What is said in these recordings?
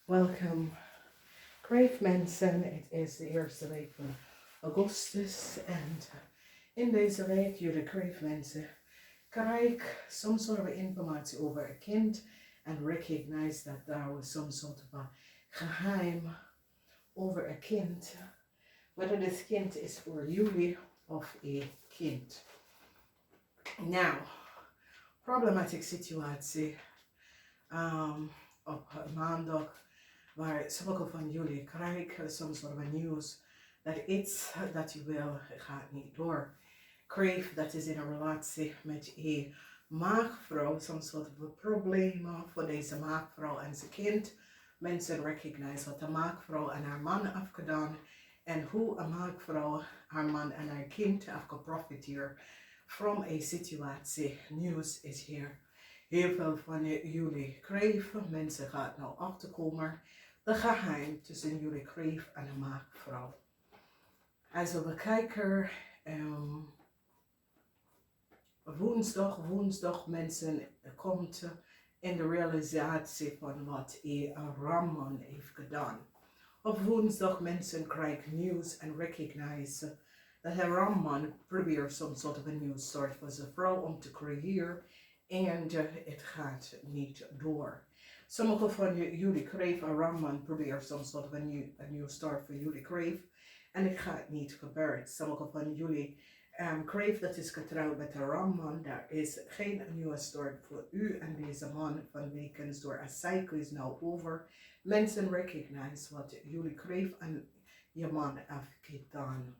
Welcome, Kreeft mensen. Het is de eerste week van Augustus en in deze week, jullie Kreeft mensen, krijg some sort of informatie over een kind en recognize that there was some sort of a geheim over een kind. Whether this kind is voor jullie of een kind. Nou, problematic situatie op maandag. Waar sommige van jullie krijgen soms wel nieuws dat iets dat je wil gaat niet door. Kreeft, dat is in een relatie met een maagvrouw, soms wat problemen voor deze maagvrouw en zijn kind. Mensen recognize wat de maagvrouw en haar man heeft gedaan en hoe een maagvrouw haar man en haar kind heeft geprofiteerd van een situatie. Nieuws is hier. Heel veel van jullie kreeft, mensen gaan nou achterkomen. De geheim tussen jullie kreeft en een maagvrouw. Als we kijken, woensdag mensen komt in de realisatie van wat een Ramman heeft gedaan. Op woensdag mensen krijgen nieuws en recognize dat een Ramman probeert some sort of a new start voor zijn vrouw om te creëren en het gaat niet door. Sommige van jullie kreeft een Ramman probeert some sort of a new start voor jullie kreeft en het gaat niet gebeuren. Sommige van jullie kreeft dat is getrouwd met een Ramman, daar is geen nieuwe start voor u en deze man vanwege door een cycle is nou over. Mensen recognize wat jullie kreeft en je man heeft gedaan.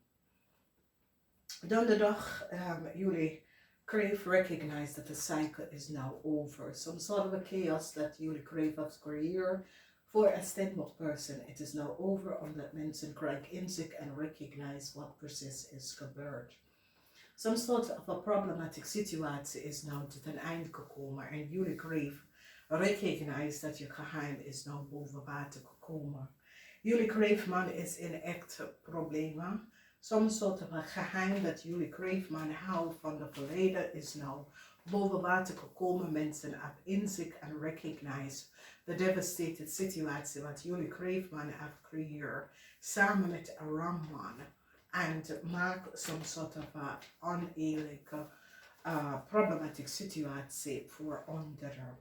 Donderdag, jullie Kreeft recognize that the cycle is now over. Some sort of a chaos that jullie Kreeft has created for a stigma person. It is now over omdat mensen krijgen inzicht en recognize wat precies is gebeurd. Some sort of a problematic situatie is nou tot een eind gekomen en jullie Kreeft recognize dat je geheim is nou boven water gekomen. Jullie Kreeftman is in echt problemen. Some sort of a geheim dat jullie kreeftman houdt van de verleden is nou boven water gekomen. Mensen hebben inzicht en recognize de devastated situatie wat jullie kreeftman heeft gecreëerd samen met een Ramman. En maak some sort of a oneerlijke problematic situatie voor anderen.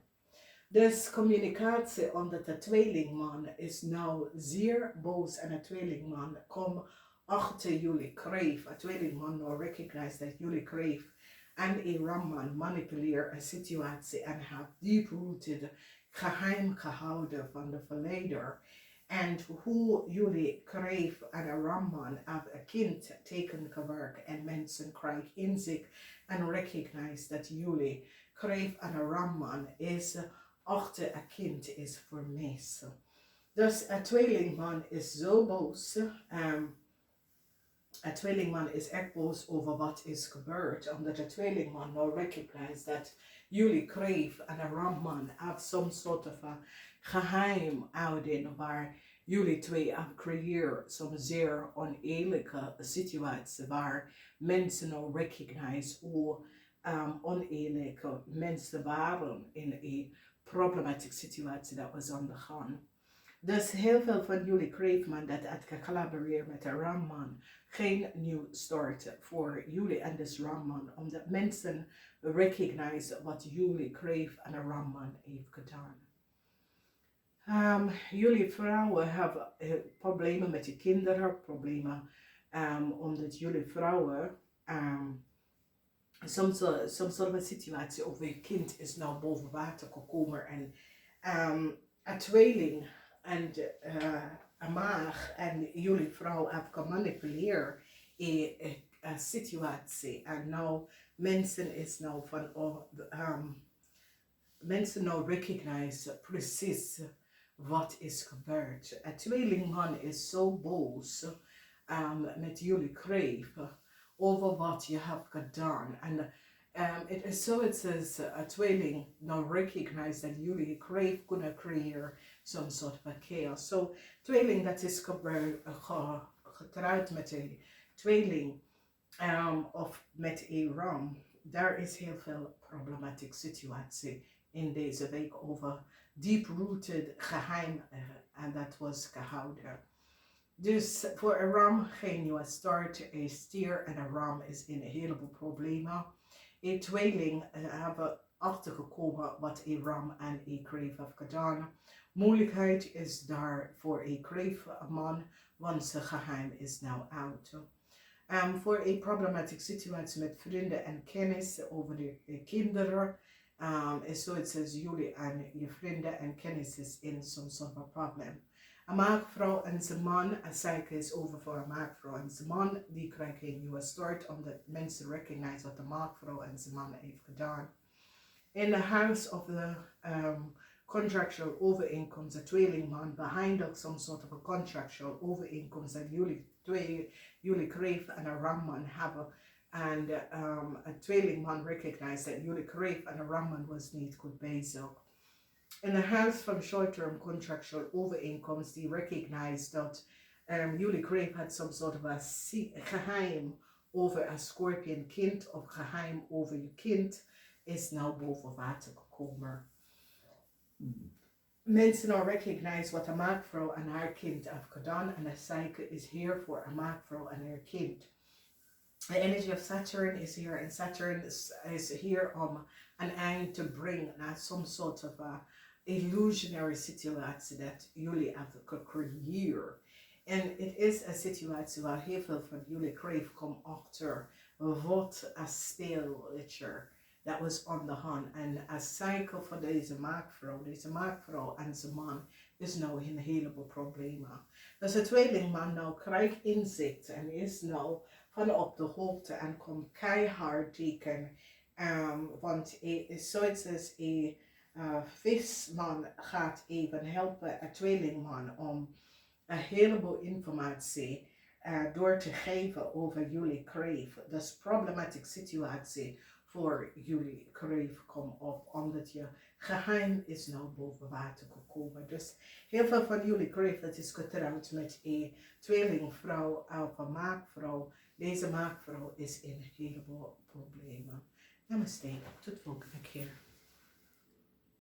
Dus communicatie onder de tweelingman is nou zeer boos en de tweelingman komt achter jullie kreeft. Een tweelingman nou recognize dat jullie kreeft en een Ramman manipuleert een situatie en heeft deep-rooted geheim gehouden van de verleden. En hoe jullie kreeft en een Ramman hebben een kind tegengewerkt en mensen krijgen inzicht en recognize dat jullie kreeft en een Ramman is achter een kind is vermist. Dus een tweelingman is zo boos. Een tweelingman is echt boos over wat is gebeurd, omdat de tweelingman nou recognize dat jullie kreeft en een Ramman have some sort of a geheim houden waar jullie twee hebben gecreëerd, some zeer oneerlijke situatie waar mensen nou recognize hoe oneerlijke mensen waren in een problematic situatie dat was aan de gang. Dus heel veel van jullie kreeftman dat het gecollaboreerd met de Ramman geen nieuw start voor jullie en dus Ramman, omdat mensen recognize wat jullie kreeft en de Ramman heeft gedaan. Jullie vrouwen hebben problemen met je kinderen, problemen omdat jullie vrouwen soms soort van situatie over je kind is nou boven water gekomen en een tweeling en een maag en jullie vrouw hebben gemanipuleerd in een situatie en nou mensen is nou van mensen nou recognize precies wat is gebeurd. Een tweelingman is zo boos met jullie kreeft over wat je hebt gedaan. En it is so it says a tweeling now recognize that jullie kreeft kunnen creëren some sort of a chaos. So tweeling dat is getrouwd met een tweeling of met een ram. Daar is heel veel problematic situatie in deze week over deep-rooted geheim en dat was gehouden. Dus voor een ram geen nieuwe start. Een stier en een ram is in een heleboel problemen. Een tweeling hebben achtergekomen wat een ram en een kreeft heeft gedaan. Moeilijkheid is daar voor een kreeftman, want zijn geheim is nou uit. Voor een problematische situatie met vrienden en kennis over de kinderen. Is zoiets als jullie en je vrienden en kennis is in some sort of problem. Een maakvrouw en zijn man, een cycle is over voor een maakvrouw en zijn man, die krijgen een nieuwe start omdat mensen recognize wat de maakvrouw en zijn man heeft gedaan. In the house of the contractual overeenkomst, de tweelingman behind some sort of a contractual overeenkomst dat jullie kreeft en een ramman hebben. En een tweelingman recognize dat jullie kreeft en een ramman was niet goed bezig. In the house from short-term contractual overeenkomst, die recognize dat jullie kreeft had some sort of a geheim over een scorpion kind of geheim over je kind is nou boven water gekomen. Mensen nou recognize wat een maakvrouw en haar kind heeft gedaan en de cycle is hier voor een maakvrouw en haar kind. The energy of Saturn is here and Saturn is here an end to bring some sort of a illusionary situatie dat jullie hebben gecreëerd. En het is een situatie waar heel veel van jullie kreeft komt achter wat een spelletje dat was on the hand. En een cycle van deze maakvrouw en zijn man is nou een heleboel problemen. Dus de tweelingman nou krijgt inzicht en is nou van op de hoogte en komt keihard teken. Want zoiets als een visman gaat even helpen een tweelingman om een heleboel informatie door te geven over jullie kreeft. Dus problematische situatie voor jullie kreeft komt op, omdat je geheim is nou boven water gekomen. Dus heel veel van jullie kreeft dat is getrouwd met een tweelingvrouw of een maakvrouw. Deze maakvrouw is in een heleboel problemen. Namaste, tot volgende keer.